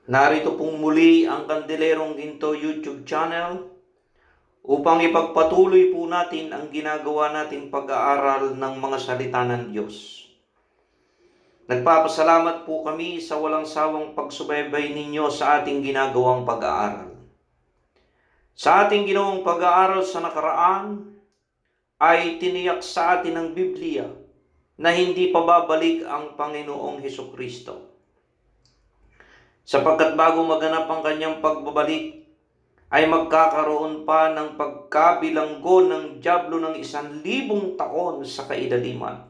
Narito pong muli ang Kandilerong Ginto YouTube channel upang ipagpatuloy po natin ang ginagawa nating pag-aaral ng mga salita ng Diyos. Nagpapasalamat po kami sa walang sawang pagsubaybay ninyo sa ating ginagawang pag-aaral. Sa ating ginawang pag-aaral sa nakaraan ay tiniyak sa atin ng Biblia na hindi pa babalik ang Panginoong Hesukristo. Sapagkat bago maganap ang kanyang pagbabalik, ay magkakaroon pa ng pagkabilanggo ng dyablo ng 1,000 taon sa kaidaliman.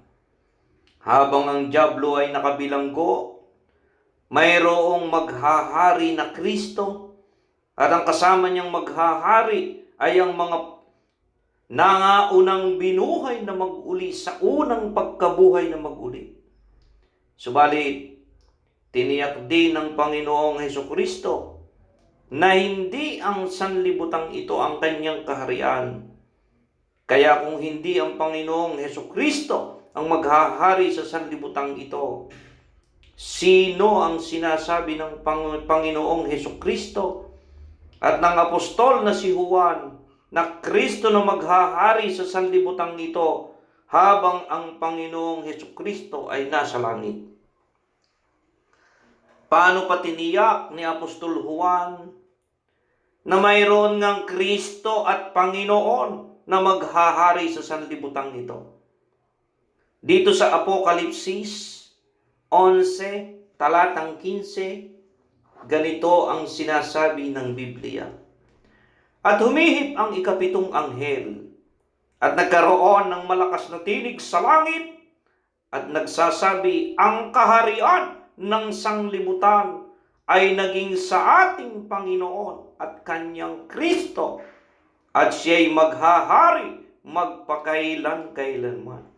Habang ang dyablo ay nakabilanggo, mayroong maghahari na Kristo, at ang kasama niyang maghahari ay ang mga nangaunang binuhay na mag-uli sa unang pagkabuhay na mag-uli. Subalit, tiniyak din ng Panginoong Hesukristo na hindi ang sanlibutang ito ang kanyang kaharian. Kaya kung hindi ang Panginoong Hesukristo ang maghahari sa sanlibutang ito, sino ang sinasabi ng Panginoong Hesukristo at ng apostol na si Juan na Kristo na maghahari sa sanlibutang ito habang ang Panginoong Hesukristo ay nasa langit? Paano pa tiniyak ni Apostol Juan na mayroon ngang Kristo at Panginoon na maghahari sa sanlibutang ito? Dito sa Apokalipsis 11, talatang 15, ganito ang sinasabi ng Biblia. At humihip ang ikapitong anghel, at nagkaroon ng malakas na tinig sa langit, at nagsasabi, ang kaharian ng sanglibutan ay naging sa ating Panginoon at kanyang Kristo, at siya'y maghahari magpakailan-kailanman.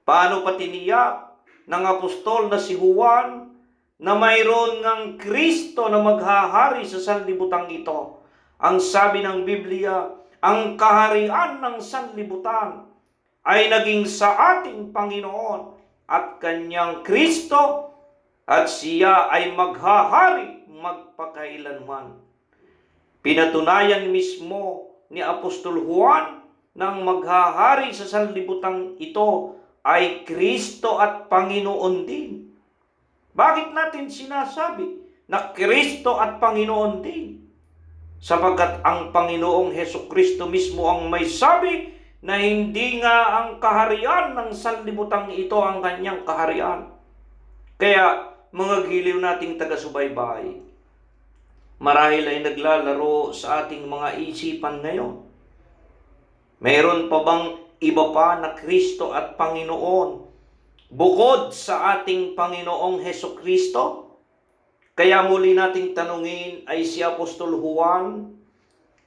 Paano pa tiniyak ng apostol na si Juan na mayroon ngang Kristo na maghahari sa sanlibutang ito? Ang sabi ng Biblia, ang kaharian ng sanlibutan ay naging sa ating Panginoon at kanyang Kristo, at siya ay maghahari magpakailanman. Pinatunayan mismo ni Apostol Juan nang maghahari sa sanlibutang ito ay Kristo at Panginoon din. Bakit natin sinasabi na Kristo at Panginoon din? Sapagkat ang Panginoong Hesukristo mismo ang may sabi na hindi nga ang kaharian ng sanlibutang ito ang kanyang kaharian. Kaya mga giliw nating taga-subaybay, marahil ay naglalaro sa ating mga isipan ngayon. Mayroon pa bang iba pa na Kristo at Panginoon bukod sa ating Panginoong Hesukristo? Kaya muli nating tanungin ay si Apostol Juan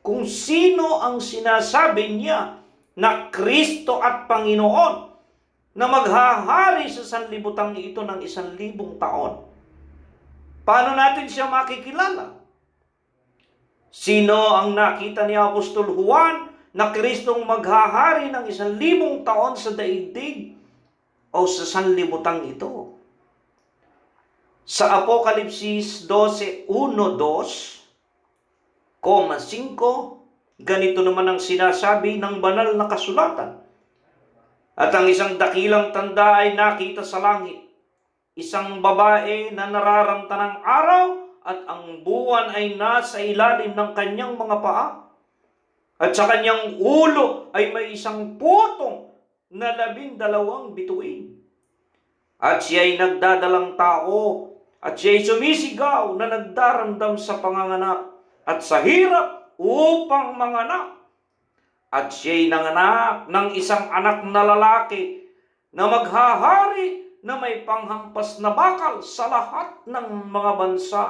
kung sino ang sinasabi niya na Kristo at Panginoon na maghahari sa sanlibutang ito ng 1,000 taon. Paano natin siya makikilala? Sino ang nakita ni Apostol Juan na Kristong maghahari ng 1,000 taon sa daigdig o sa sanlibutang ito? Sa Apokalipsis 12:1-2,5, ganito naman ang sinasabi ng banal na kasulatan. At ang isang dakilang tanda ay nakita sa langit, isang babae na nararamta ng araw at ang buwan ay nasa ilalim ng kanyang mga paa. At sa kanyang ulo ay may isang putong na 12 bituin. At siya ay nagdadalang tao at siya ay sumisigaw na nagdaramdam sa panganganak at sa hirap upang manganak. At siya'y nanganak ng isang anak na lalaki na maghahari na may panghampas na bakal sa lahat ng mga bansa.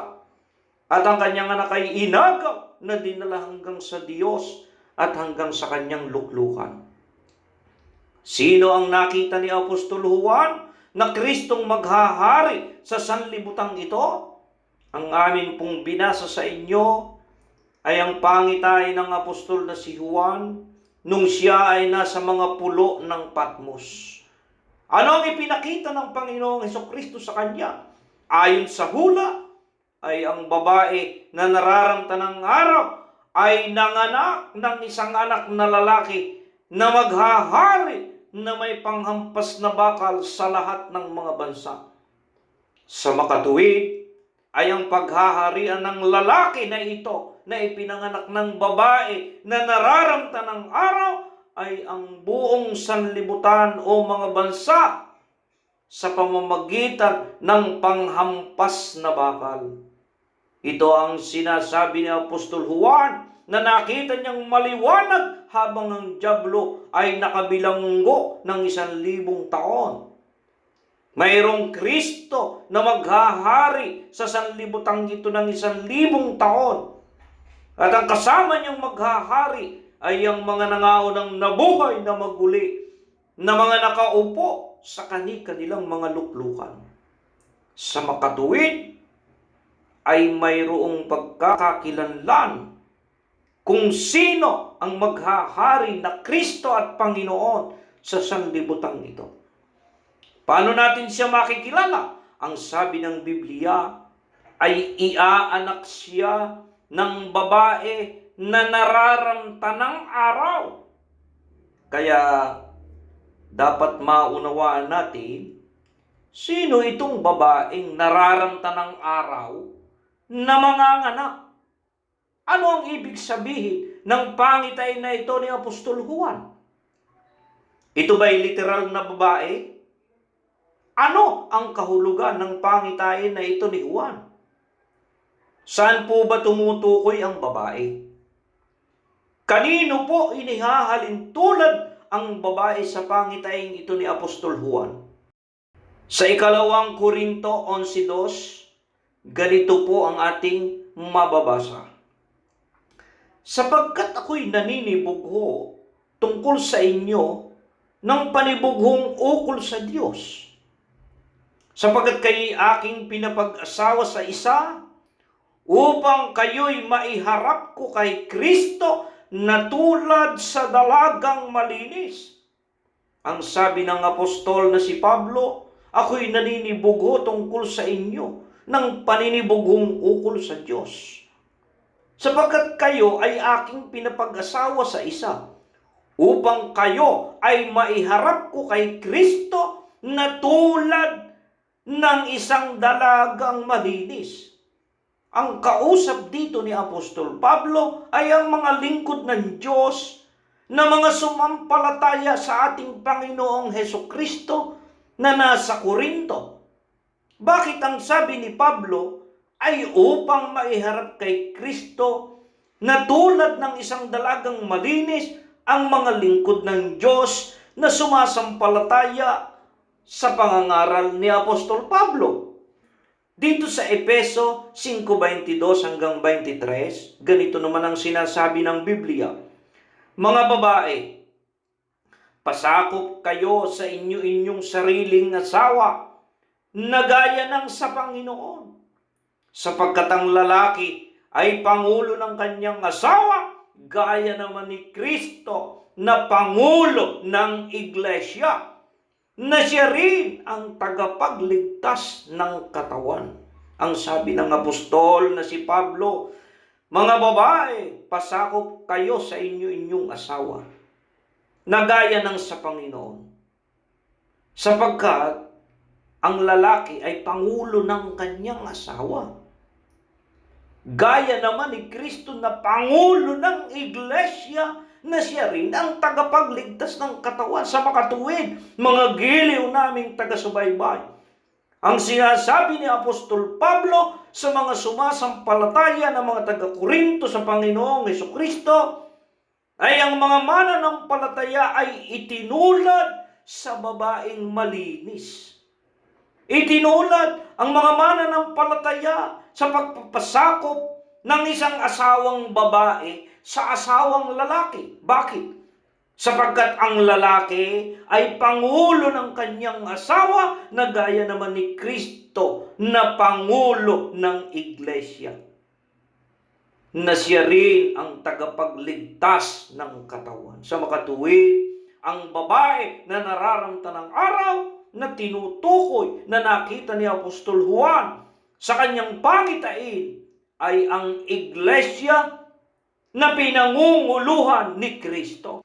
At ang kanyang anak ay inagaw na dinala hanggang sa Diyos at hanggang sa kanyang luklukan. Sino ang nakita ni Apostol Juan na Kristong maghahari sa sanlibutang ito? Ang amin pong binasa sa inyo ay ang pangitain ng apostol na si Juan nung siya ay nasa mga pulo ng Patmos. Ano ang ipinakita ng Panginoong Hesukristo sa kanya? Ayon sa hula, ay ang babae na nararamta ng araw ay nanganak ng isang anak na lalaki na maghahari na may panghampas na bakal sa lahat ng mga bansa. Sa makatuwid ay ang paghaharian ng lalaki na ito na ipinanganak ng babae na nararamta ng araw ay ang buong sanlibutan o mga bansa sa pamamagitan ng panghampas na bakal. Ito ang sinasabi ni Apostol Juan na nakita niyang maliwanag habang ang dyablo ay nakabilanggo ng 1,000 taon. Mayroong Kristo na maghahari sa sanlibutang ito ng 1,000 taon. At ang kasama niyang maghahari ay ang mga nangaunang nabuhay na maguli, na mga nakaupo sa kani-kanilang mga luklukan. Sa makatuwid ay mayroong pagkakakilanlan kung sino ang maghahari na Kristo at Panginoon sa sanlibutang ito. Paano natin siya makikilala? Ang sabi ng Biblia ay iaanak siya ng babae na nararamta ng araw. Kaya dapat maunawaan natin sino itong babaeng nararamta ng araw na manganganak. Ano ang ibig sabihin ng pangitain na ito ni Apostol Juan? Ito ba'y literal na babae? Ano ang kahulugan ng pangitain na ito ni Juan? Saan po ba tumutukoy ang babae? Kanino po inihahalin tulad ang babae sa pangitaing ito ni Apostol Juan? Sa 2 Korinto 11:2, ganito po ang ating mababasa. Sapagkat ako'y naninibugho tungkol sa inyo ng panibughong ukol sa Diyos. Sapagkat kayo'y aking pinapag-asawa sa isa, upang kayo'y maiharap ko kay Kristo na tulad sa dalagang malinis. Ang sabi ng apostol na si Pablo, ako'y naninibugho tungkol sa inyo ng paninibughong ukol sa Diyos. Sapagkat kayo ay aking pinapag-asawa sa isa, upang kayo ay maiharap ko kay Kristo na tulad ng isang dalagang malinis. Ang kausap dito ni Apostol Pablo ay ang mga lingkod ng Diyos na mga sumampalataya sa ating Panginoong Hesukristo na nasa Korinto. Bakit ang sabi ni Pablo ay upang maiharap kay Kristo na tulad ng isang dalagang malinis ang mga lingkod ng Diyos na sumasampalataya sa pangangaral ni Apostol Pablo? Dito sa Efeso 5:22 hanggang 23, ganito naman ang sinasabi ng Biblia. Mga babae, pasakop kayo sa inyong sariling asawa na gaya ng sa Panginoon. Sapagkat ang lalaki ay pangulo ng kanyang asawa, gaya naman ni Kristo na pangulo ng iglesia, na siya rin ang tagapagligtas ng katawan. Ang sabi ng apostol na si Pablo, mga babae, pasakop kayo sa inyong asawa, na gaya ng sa Panginoon. Sapagkat ang lalaki ay pangulo ng kanyang asawa, gaya naman ni Kristo na pangulo ng iglesia, na siya rin ang tagapagligtas ng katawan. Sa makatuwid, mga giliw naming taga-subaybay, ang sinasabi ni Apostol Pablo sa mga sumasampalataya na mga taga-Korinto sa Panginoong Hesukristo ay ang mga mananampalataya ay itinulad sa babaeng malinis. Itinulad ang mga mananampalataya sa pagpapasakop ng isang asawang babae sa asawang lalaki. Bakit? Sapagkat ang lalaki ay pangulo ng kanyang asawa na gaya naman ni Kristo na pangulo ng iglesia. Na siya rin ang tagapagligtas ng katawan. Sa makatuwid, ang babae na nararamta ng araw na tinutukoy na nakita ni Apostol Juan sa kanyang pangitain ay ang iglesia na pinangunguluhan ni Kristo.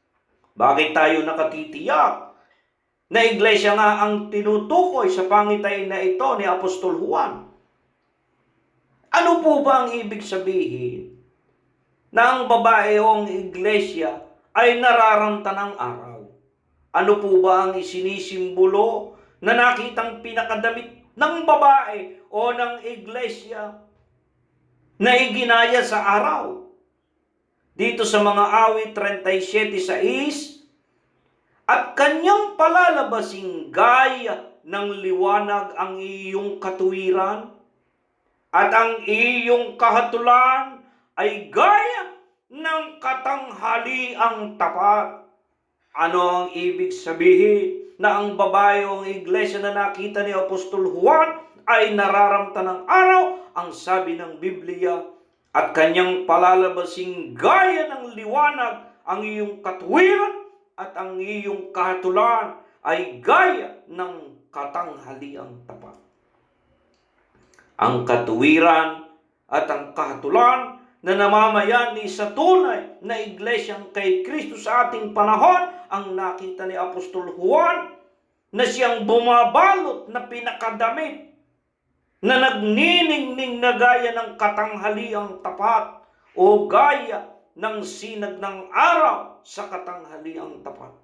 Bakit tayo nakatitiyak na iglesia nga ang tinutukoy sa pangitain na ito ni Apostol Juan? Ano po ba ang ibig sabihin na ang babae o ang iglesia ay nararamta ng araw? Ano po ba ang isinisimbolo na nakitang pinakadamit ng babae o ng iglesia na iginaya sa araw? Dito sa mga awit 37:6, at kanyang palalabasing gaya ng liwanag ang iyong katuwiran, at ang iyong kahatulan ay gaya ng katanghaliang tapat. Ano ang ibig sabihin na ang babae o ang iglesia na nakita ni Apostol Juan ay nararamta ng araw? Ang sabi ng Biblia, at kanyang palalabasing gaya ng liwanag ang iyong katuwiran, at ang iyong kahatulan ay gaya ng katanghaliang tapat. Ang katuwiran at ang kahatulan na namamayani sa tunay na iglesyang kay Kristo sa ating panahon ang nakita ni Apostol Juan na siyang bumabalot na pinakadamit na nagniningning na gaya ng katanghaliang tapat o gaya ng sinag ng araw sa katanghaliang tapat.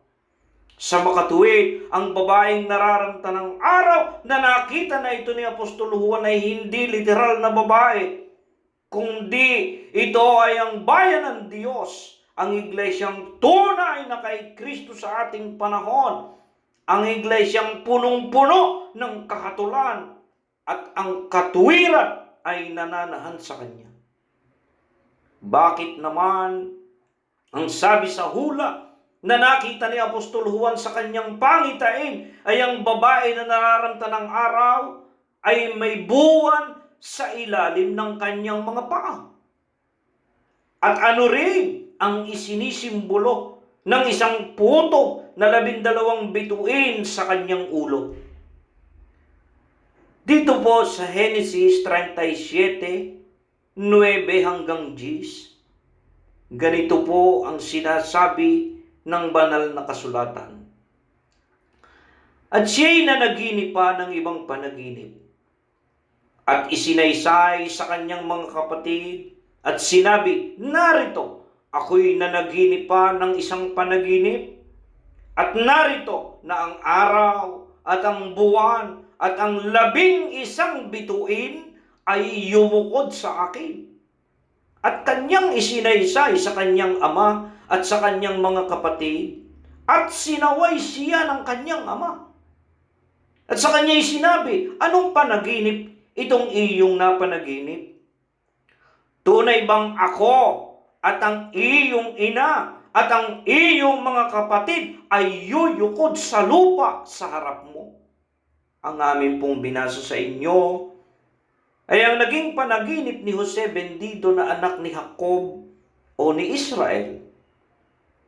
Sa makatuwid, ang babaeng nararamta ng araw na nakita na ito ni Apostol Juan ay hindi literal na babae, kundi ito ay ang bayan ng Diyos, ang iglesyang tunay na kay Kristo sa ating panahon, ang iglesyang punong-puno ng kahatulan, at ang katuwiran ay nananahan sa Kanya. Bakit naman ang sabi sa hula na nakita ni Apostol Juan sa kanyang pangitain ay ang babae na nararamta ng araw ay may buwan sa ilalim ng kanyang mga paa? At ano rin ang isinisimbolo ng isang puto na 12 bituin sa kanyang ulo? Dito po sa Genesis 37:9 hanggang 10, ganito po ang sinasabi ng banal na kasulatan. At siya'y nanaginip pa ng ibang panaginip, at isinaysay sa kanyang mga kapatid, at sinabi, narito, ako'y nanaginip pa ng isang panaginip, at narito na ang araw at ang buwan at ang 11 bituin ay yumukod sa akin. At kanyang isinaysay sa kanyang ama at sa kanyang mga kapatid, at sinaway siya ng kanyang ama. At sa kanya'y sinabi, anong panaginip itong iyong napanaginip? Tunay bang ako at ang iyong ina at ang iyong mga kapatid ay yuyukod sa lupa sa harap mo? Ang amin pong binasa sa inyo ay ang naging panaginip ni Jose Bendido na anak ni Jacob o ni Israel.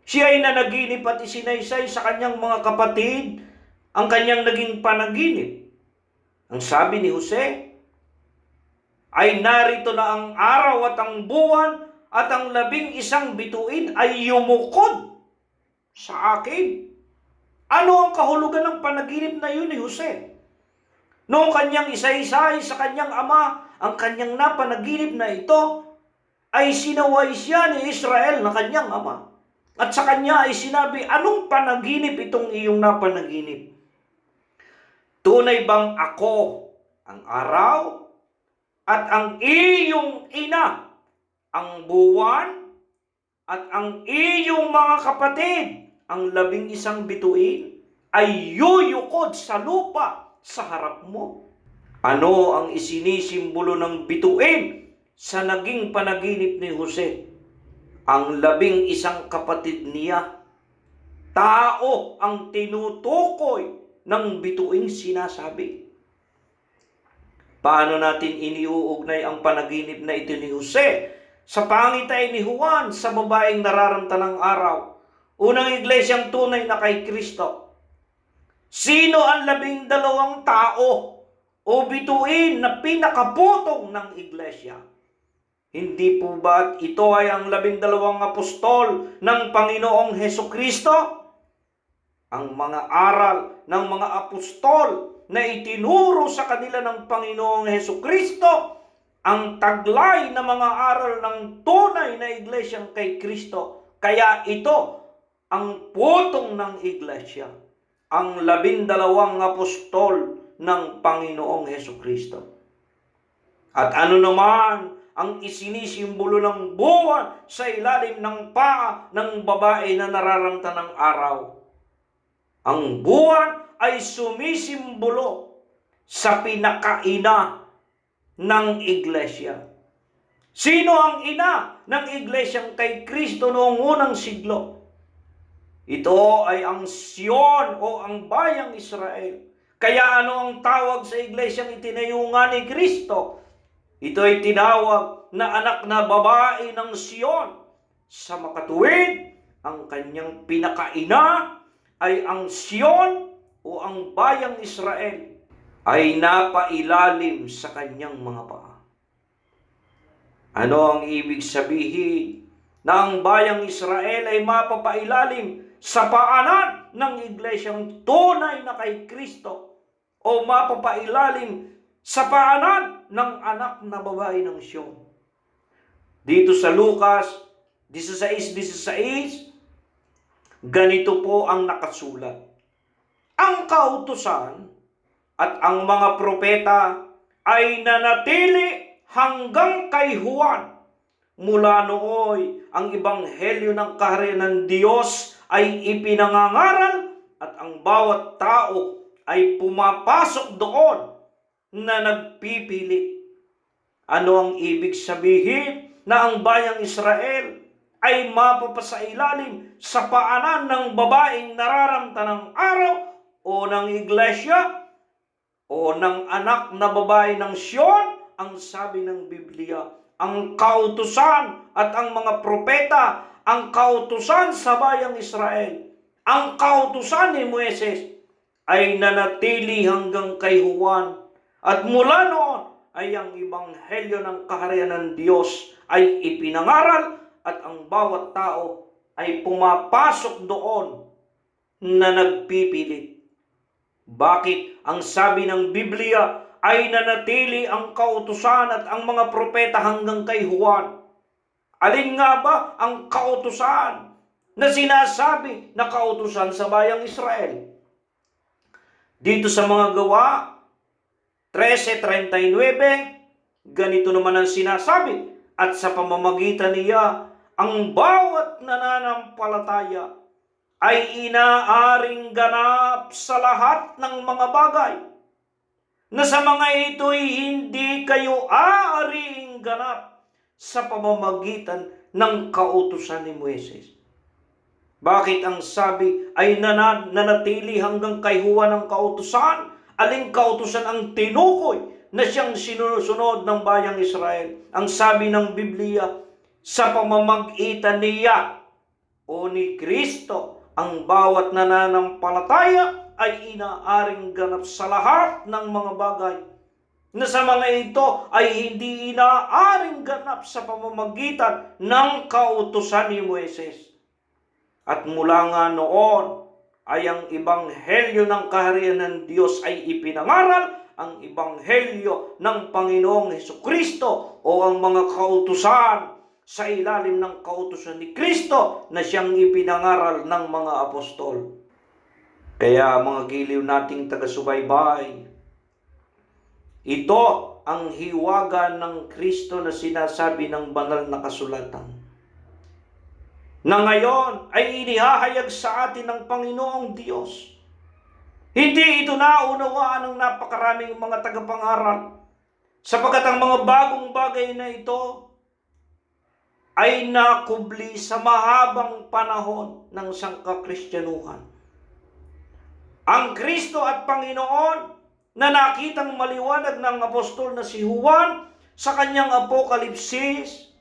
Siya ay nanaginip at isinaysay sa kanyang mga kapatid ang kanyang naging panaginip. Ang sabi ni Jose ay narito na ang araw at ang buwan at ang 11 bituin ay yumukod sa akin. Ano ang kahulugan ng panaginip na yun ni Jose? Noong kanyang isaysay sa kanyang ama ang kanyang napanaginip na ito, ay sinaway siya ni Israel na kanyang ama. At sa kanya ay sinabi, anong panaginip itong iyong napanaginip? Tunay bang ako ang araw at ang iyong ina ang buwan at ang iyong mga kapatid ang 11 bituin ay yuyukod sa lupa sa harap mo. Ano ang isinisimbolo ng bituin sa naging panaginip ni Jose? Ang 11 kapatid niya. Tao ang tinutukoy ng bituing sinasabi. Paano natin iniuugnay ang panaginip na ito ni Jose sa pangitay ni Juan sa babaeng nararamtan ng araw? Unang iglesyang tunay na kay Kristo. Sino ang 12 tao o bituin na pinakaputong ng iglesia? Hindi po ba ito ay ang 12 apostol ng Panginoong Hesukristo? Ang mga aral ng mga apostol na itinuro sa kanila ng Panginoong Hesukristo, ang taglay na mga aral ng tunay na iglesyang kay Kristo. Kaya ito ang putong ng iglesia, ang 12 apostol ng Panginoong Hesukristo. At ano naman ang isinisimbolo ng buwan sa ilalim ng paa ng babae na nararamtan ng araw? Ang buwan ay sumisimbolo sa pinakaina ng iglesia. Sino ang ina ng iglesyang kay Kristo noong unang siglo? Ito ay ang Sion o ang bayang Israel. Kaya ano ang tawag sa iglesyang itinayungan ni Kristo? Ito ay tinawag na anak na babae ng Sion. Sa makatuwid, ang kanyang pinakaina ay ang Sion o ang bayang Israel ay napailalim sa kanyang mga paa. Ano ang ibig sabihin na ang bayang Israel ay mapapailalim sa paanan ng iglesyang tunay na kay Kristo o mapapailalim sa paanan ng anak na babae ng Sion? Dito sa Lucas 16:16, ganito po ang nakasulat. Ang kautusan at ang mga propeta ay nanatili hanggang kay Juan. Mula nooy, ang ebanghelyo ng kaharian ng Diyos ay ipinangangaral at ang bawat tao ay pumapasok doon na nagpipilit. Ano ang ibig sabihin na ang bayang Israel ay mapapasailalim sa paanan ng babaeng nararamtan ng araw o ng iglesia o ng anak na babae ng Sion? Ang sabi ng Biblia, ang kautusan at ang mga propeta, ang kautusan sa bayang Israel, ang kautusan ni Moises ay nanatili hanggang kay Juan. At mula noon ay ang ebanghelyo ng kaharian ng Diyos ay ipinangaral at ang bawat tao ay pumapasok doon na nagpipilit. Bakit ang sabi ng Biblia ay nanatili ang kautusan at ang mga propeta hanggang kay Juan? Alin nga ba ang kautusan na sinasabi na kautusan sa bayang Israel? Dito sa mga Gawa 13:39, ganito naman ang sinasabi, at sa pamamagitan niya, ang bawat nananampalataya ay inaaring ganap sa lahat ng mga bagay, na sa mga ito'y hindi kayo aariing ganap sa pamamagitan ng kautusan ni Moises. Bakit ang sabi ay nanatili hanggang kay Juan ang kautusan? Aling kautusan ang tinukoy na siyang sinusunod ng bayang Israel? Ang sabi ng Biblia, sa pamamagitan niya o ni Kristo, ang bawat nananampalataya ay inaaring ganap sa lahat ng mga bagay, na sa mga ito ay hindi inaaring ganap sa pamamagitan ng kautusan ni Moises. At mula nga noon ay ang ebanghelyo ng kaharian ng Diyos ay ipinangaral, ang ebanghelyo ng Panginoong Hesukristo o ang mga kautusan sa ilalim ng kautusan ni Kristo na siyang ipinangaral ng mga apostol. Kaya mga giliw nating taga-subaybay, ito ang hiwaga ng Kristo na sinasabi ng banal na kasulatan, na ngayon ay inihahayag sa atin ng Panginoong Diyos. Hindi ito naunawaan ng napakaraming mga tagapangaral, sapagkat ang mga bagong bagay na ito ay nakubli sa mahabang panahon ng sangkakristyanuhan. Ang Kristo at Panginoon na nakitang maliwanag ng apostol na si Juan sa kanyang Apokalipsis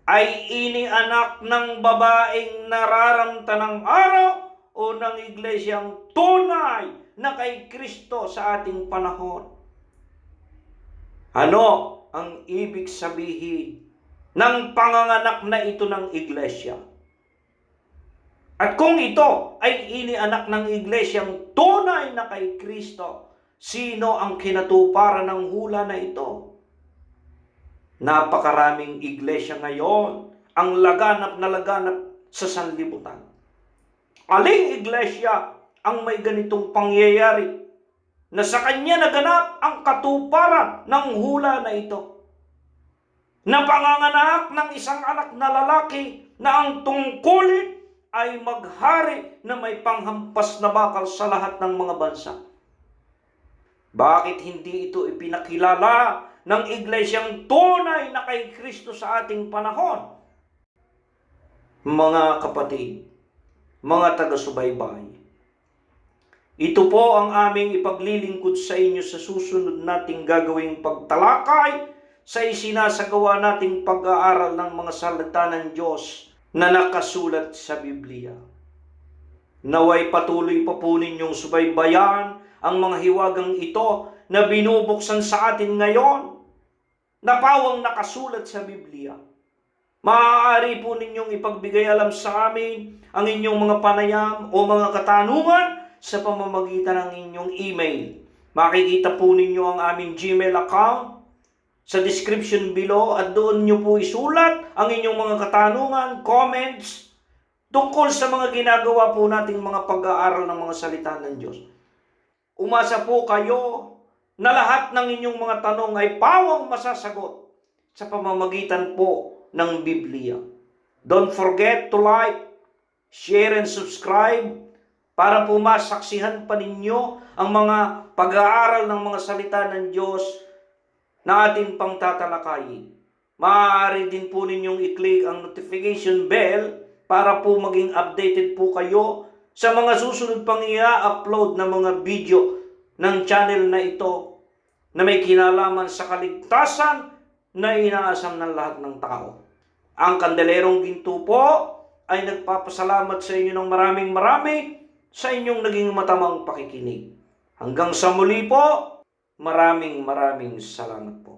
ay inianak ng babaeng nararamtan ng araw o ng iglesyang tunay na kay Kristo sa ating panahon. Ano ang ibig sabihin ng panganganak na ito ng iglesia? At kung ito ay inianak ng iglesyang tunay na kay Kristo, sino ang kinatuparan ng hula na ito? Napakaraming iglesia ngayon ang laganap na laganap sa sanlibutan. Aling iglesia ang may ganitong pangyayari na sa kanya naganap ang katuparan ng hula na ito? Na panganganak ng isang anak na lalaki na ang tungkulin ay maghari na may panghampas na bakal sa lahat ng mga bansa. Bakit hindi ito ipinakilala ng iglesyang tunay na kay Kristo sa ating panahon? Mga kapatid, mga taga-subaybay, ito po ang aming ipaglilingkod sa inyo sa susunod nating gagawing pagtalakay sa isinasagawa nating pag-aaral ng mga salita ng Diyos na nakasulat sa Biblia. Naway patuloy pa po ninyong subaybayan ang mga hiwagang ito na binubuksan sa atin ngayon na pawang nakasulat sa Biblia. Maaari po ninyong ipagbigay alam sa amin ang inyong mga panayam o mga katanungan sa pamamagitan ng inyong email. Makikita po ninyo ang aming Gmail account sa description below at doon nyo po isulat ang inyong mga katanungan, comments tungkol sa mga ginagawa po nating mga pag-aaral ng mga salita ng Diyos. Umasa po kayo na lahat ng inyong mga tanong ay pawang masasagot sa pamamagitan po ng Biblia. Don't forget to like, share, and subscribe para po masaksihan pa ninyo ang mga pag-aaral ng mga salita ng Diyos na ating pang tatalakayin. Maaari din po ninyong i-click ang notification bell para po maging updated po kayo sa mga susunod pang i-upload na mga video ng channel na ito na may kinalaman sa kaligtasan na inaasam ng lahat ng tao. Ang Kandelerong Ginto po ay nagpapasalamat sa inyo ng maraming sa inyong naging matamang pakikinig. Hanggang sa muli po, maraming salamat po.